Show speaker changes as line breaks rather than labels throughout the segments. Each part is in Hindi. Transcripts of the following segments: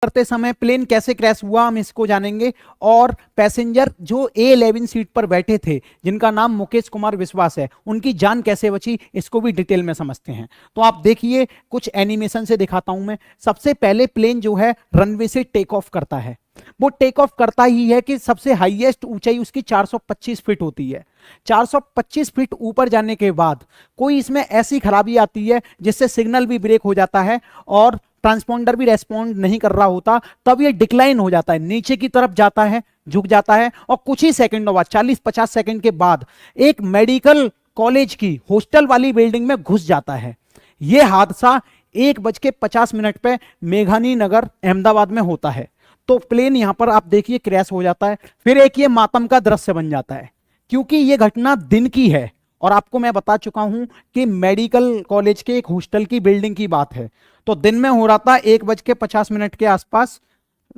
करते समय प्लेन कैसे क्रैश हुआ हम इसको जानेंगे, और पैसेंजर जो A11 सीट पर बैठे थे जिनका नाम मुकेश कुमार विश्वास है, उनकी जान कैसे बची इसको भी डिटेल में समझते हैं। तो आप देखिए, कुछ एनिमेशन से दिखाता हूं मैं। सबसे पहले प्लेन जो है रनवे से टेक ऑफ करता है। वो टेक ऑफ करता ही है कि सबसे हाईएस्ट ऊंचाई उसकी 425 फीट होती है। 425 फीट ऊपर जाने के बाद कोई इसमें ऐसी खराबी आती है जिससे सिग्नल भी ब्रेक हो जाता है और ट्रांसपोंडर भी रेस्पॉन्ड नहीं कर रहा होता, तब ये डिक्लाइन हो जाता है, नीचे की तरफ जाता है, झुक जाता है, और कुछ ही सेकंडों बाद 40-50 सेकंड के बाद एक मेडिकल कॉलेज की हॉस्टल वाली बिल्डिंग में घुस जाता है। यह हादसा 1:50 पे मेघानी नगर अहमदाबाद में होता है। तो प्लेन यहां पर आप देखिए क्रैश हो जाता है। फिर एक ये मातम का दृश्य बन जाता है, क्योंकि यह घटना दिन की है और आपको मैं बता चुका हूं कि मेडिकल कॉलेज के एक हॉस्टल की बिल्डिंग की बात है। तो दिन में हो रहा था 1:50 के आसपास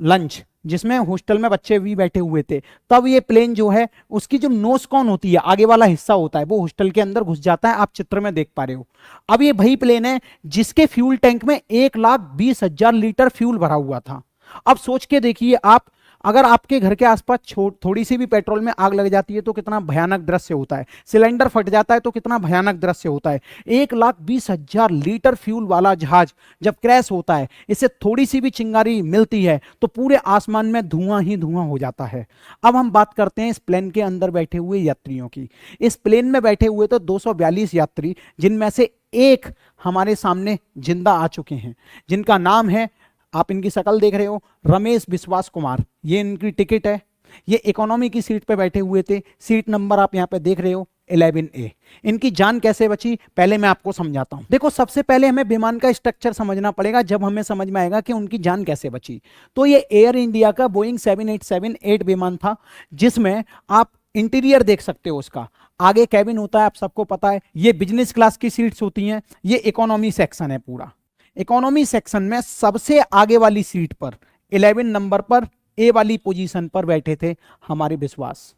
लंच, जिसमें हॉस्टल में बच्चे भी बैठे हुए थे। तब ये प्लेन जो है उसकी जो नोज कॉन होती है, आगे वाला हिस्सा होता है, वो हॉस्टल के अंदर घुस जाता है। आप चित्र में देख पा रहे हो। अब ये वही प्लेन है जिसके फ्यूल टैंक में 1,20,000 लीटर फ्यूल भरा हुआ था। अब सोच के देखिए आप, अगर आपके घर के आसपास थोड़ी सी भी पेट्रोल में आग लग जाती है तो कितना भयानक दृश्य होता है, सिलेंडर फट जाता है तो कितना भयानक दृश्य होता है। 1,20,000 लीटर फ्यूल वाला जहाज जब क्रैश होता है, इससे थोड़ी सी भी चिंगारी मिलती है तो पूरे आसमान में धुआं ही धुआं हो जाता है। अब हम बात करते हैं इस प्लेन के अंदर बैठे हुए यात्रियों की। इस प्लेन में बैठे हुए तो 242 यात्री, जिनमें से एक हमारे सामने जिंदा आ चुके हैं, जिनका नाम है, आप इनकी शक्ल देख रहे हो, रमेश विश्वास कुमार। ये इनकी टिकट है। ये इकोनॉमी की सीट पे बैठे हुए थे। सीट नंबर आप यहां पे देख रहे हो 11A। इनकी जान कैसे बची पहले मैं आपको समझाता हूं। देखो, सबसे पहले हमें विमान का स्ट्रक्चर समझना पड़ेगा, जब हमें समझ में आएगा कि उनकी जान कैसे बची। तो ये एयर इंडिया का बोइंग 787-8 विमान था, जिसमें आप इंटीरियर देख सकते हो। उसका आगे कैबिन होता है, आप सबको पता है। ये बिजनेस क्लास की सीट्स होती हैं। ये इकोनॉमी सेक्शन है पूरा। इकोनॉमी सेक्शन में सबसे आगे वाली सीट पर 11 नंबर पर ए वाली पोजीशन पर बैठे थे हमारे विश्वास,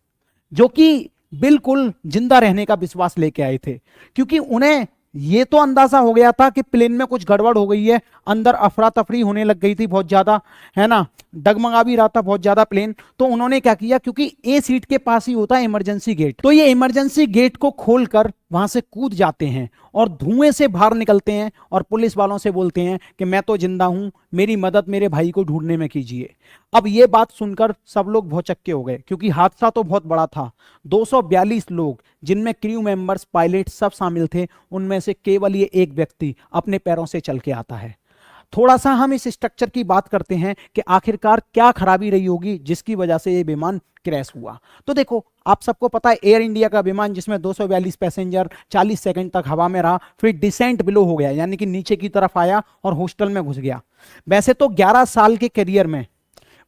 जो कि बिल्कुल जिंदा रहने का विश्वास लेके आए थे, क्योंकि उन्हें ये तो अंदाजा हो गया था कि प्लेन में कुछ गड़बड़ हो गई है। अंदर अफरा तफरी होने लग गई थी बहुत ज्यादा, है ना, डगमगा भी रहा था बहुत ज्यादा प्लेन। तो उन्होंने क्या किया, क्योंकि ए सीट के पास ही होता है इमरजेंसी गेट, तो ये इमरजेंसी गेट को खोलकर वहां से कूद जाते हैं और धुएं से बाहर निकलते हैं और पुलिस वालों से बोलते हैं कि मैं तो जिंदा हूं, मेरी मदद मेरे भाई को ढूंढने में कीजिए। अब ये बात सुनकर सब लोग भौचक्के हो गए, क्योंकि हादसा तो बहुत बड़ा था। 242 लोग, जिनमें क्रू मेंबर्स, पायलट सब शामिल थे, उनमें से केवल ये एक व्यक्ति अपने पैरों से चल के आता है। थोड़ा सा हम इस स्ट्रक्चर की बात करते हैं कि आखिरकार क्या खराबी रही होगी जिसकी वजह से ये विमान क्रैश हुआ। तो देखो, आप सबको पता है एयर इंडिया का विमान जिसमें 242 पैसेंजर 40 सेकंड तक हवा में रहा, फिर डिसेंट बिलो हो गया, यानी कि नीचे की तरफ आया और हॉस्टल में घुस गया। वैसे तो 11 साल के करियर में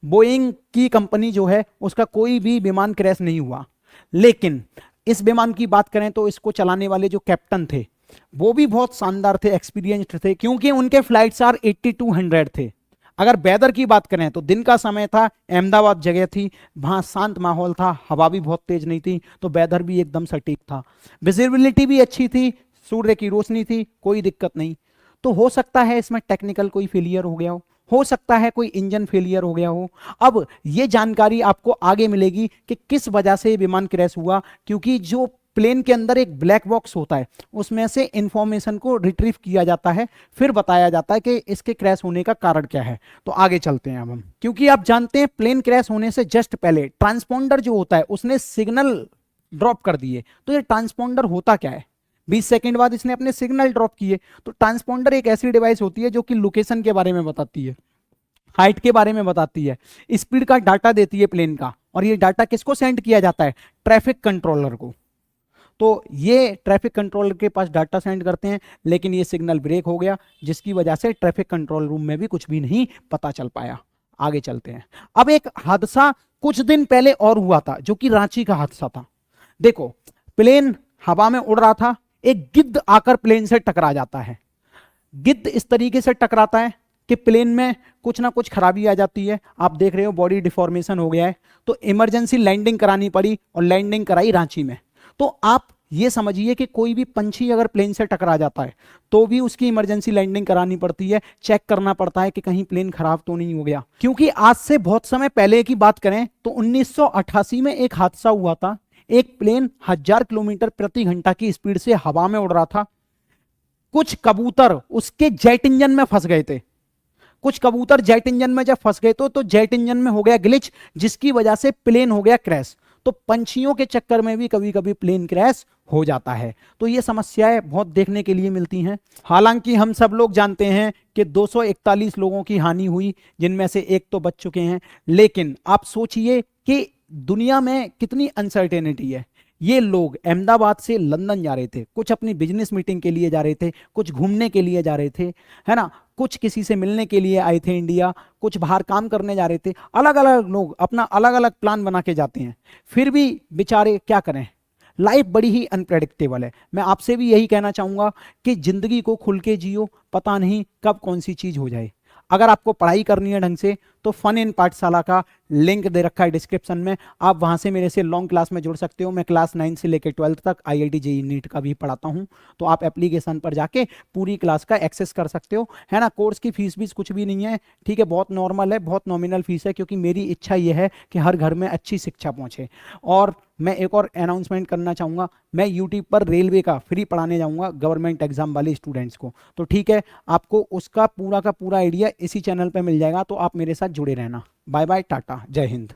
बोइंग की कंपनी जो है उसका कोई भी विमान क्रैश नहीं हुआ, लेकिन इस विमान की बात करें तो इसको चलाने वाले जो कैप्टन थे वो भी बहुत शानदार थे, एक्सपीरियंस्ड थे, क्योंकि उनके फ्लाइट्स आर 8200 थे। अगर वेदर की बात करें तो दिन का समय था, अहमदाबाद जगह थी, वहां शांत माहौल था, हवा भी बहुत तेज नहीं थी, तो वेदर भी एकदम सटीक था, विजिबिलिटी भी अच्छी थी, सूर्य की रोशनी थी, कोई दिक्कत नहीं। तो हो सकता है इसमें टेक्निकल कोई फेलियर हो गया हो सकता है कोई इंजन फेलियर हो गया हो। अब ये जानकारी आपको आगे मिलेगी कि किस वजह से ये विमान क्रैश हुआ, क्योंकि जो प्लेन के अंदर एक ब्लैक बॉक्स होता है, उसमें से इंफॉर्मेशन को रिट्रीव किया जाता है, फिर बताया जाता है कि इसके क्रैश होने का कारण क्या है। तो आगे चलते हैं अब हम, क्योंकि आप जानते हैं प्लेन क्रैश होने से जस्ट पहले ट्रांसपोंडर जो होता है उसने सिग्नल ड्रॉप कर दिए। तो ये ट्रांसपोंडर होता क्या है, 20 सेकंड बाद इसने अपने सिग्नल ड्रॉप किए। तो ट्रांसपोंडर एक ऐसी डिवाइस होती है जो कि लोकेशन के बारे में बताती है, हाइट के बारे में बताती है, स्पीड का डाटा देती है प्लेन का, और ये डाटा किसको सेंड किया जाता है, ट्रैफिक कंट्रोलर को। तो ये ट्रैफिक कंट्रोलर के पास डाटा सेंड करते हैं, लेकिन ये सिग्नल ब्रेक हो गया, जिसकी वजह से ट्रैफिक कंट्रोल रूम में भी कुछ भी नहीं पता चल पाया। आगे चलते हैं। अब एक हादसा कुछ दिन पहले और हुआ था, जो कि रांची का हादसा था। देखो, प्लेन हवा में उड़ रहा था, एक गिद्ध आकर प्लेन से टकरा जाता है। गिद्ध इस तरीके से टकराता है कि प्लेन में कुछ ना कुछ खराबी आ जाती है। आप देख रहे हो बॉडी डिफॉर्मेशन हो गया है, तो इमरजेंसी लैंडिंग करानी पड़ी और लैंडिंग कराई रांची में। तो आप ये समझिए कि कोई भी पंछी अगर प्लेन से टकरा जाता है तो भी उसकी इमरजेंसी लैंडिंग करानी पड़ती है, चेक करना पड़ता है कि कहीं प्लेन खराब तो नहीं हो गया। क्योंकि आज से बहुत समय पहले की बात करें तो 1988 में एक हादसा हुआ था। एक प्लेन 1000 किलोमीटर प्रति घंटा की स्पीड से हवा में उड़ रहा था। कुछ कबूतर उसके जेट इंजन में फंस गए थे। कुछ कबूतर जेट इंजन में जब फंस गए तो जेट इंजन में हो गया ग्लिच, जिसकी वजह से प्लेन हो गया क्रैश। तो पंछियों के चक्कर में भी कभी कभी प्लेन क्रैश हो जाता है। तो ये समस्याएं बहुत देखने के लिए मिलती हैं। हालांकि हम सब लोग जानते हैं कि 241 लोगों की हानि हुई, जिनमें से एक तो बच चुके हैं। लेकिन आप सोचिए कि दुनिया में कितनी अनसर्टेनिटी है। ये लोग अहमदाबाद से लंदन जा रहे थे, कुछ अपनी बिजनेस मीटिंग के लिए जा रहे थे, कुछ घूमने के लिए जा रहे थे, है ना, कुछ किसी से मिलने के लिए आए थे इंडिया, कुछ बाहर काम करने जा रहे थे। अलग अलग लोग अपना अलग अलग प्लान बना के जाते हैं, फिर भी बेचारे क्या करें। लाइफ बड़ी ही अनप्रेडिक्टेबल है। मैं आपसे भी यही कहना चाहूंगा कि जिंदगी को खुल के जियो, पता नहीं कब कौन सी चीज हो जाए। अगर आपको पढ़ाई करनी है ढंग से तो फन इन पाठशाला का लिंक दे रखा है डिस्क्रिप्शन में, आप वहां से मेरे से लॉन्ग क्लास में जुड़ सकते हो। मैं क्लास 9 से लेकर 12 तक IIT JEE नीट का भी पढ़ाता हूं, तो आप एप्लीकेशन पर जाके पूरी क्लास का एक्सेस कर सकते हो, है ना। कोर्स की फीस भी कुछ भी नहीं है, ठीक है, बहुत नॉर्मल है, बहुत नॉमिनल फीस है, क्योंकि मेरी इच्छा यह है कि हर घर में अच्छी शिक्षा पहुंचे। और मैं एक और अनाउंसमेंट करना चाहूंगा, मैं यूट्यूब पर रेलवे का फ्री पढ़ाने जाऊंगा गवर्नमेंट एग्जाम वाले स्टूडेंट्स को। तो ठीक है, आपको उसका पूरा का पूरा आइडिया इसी चैनल पर मिल जाएगा, तो आप मेरे साथ जुड़े रहना। बाय बाय, टाटा, जय हिंद।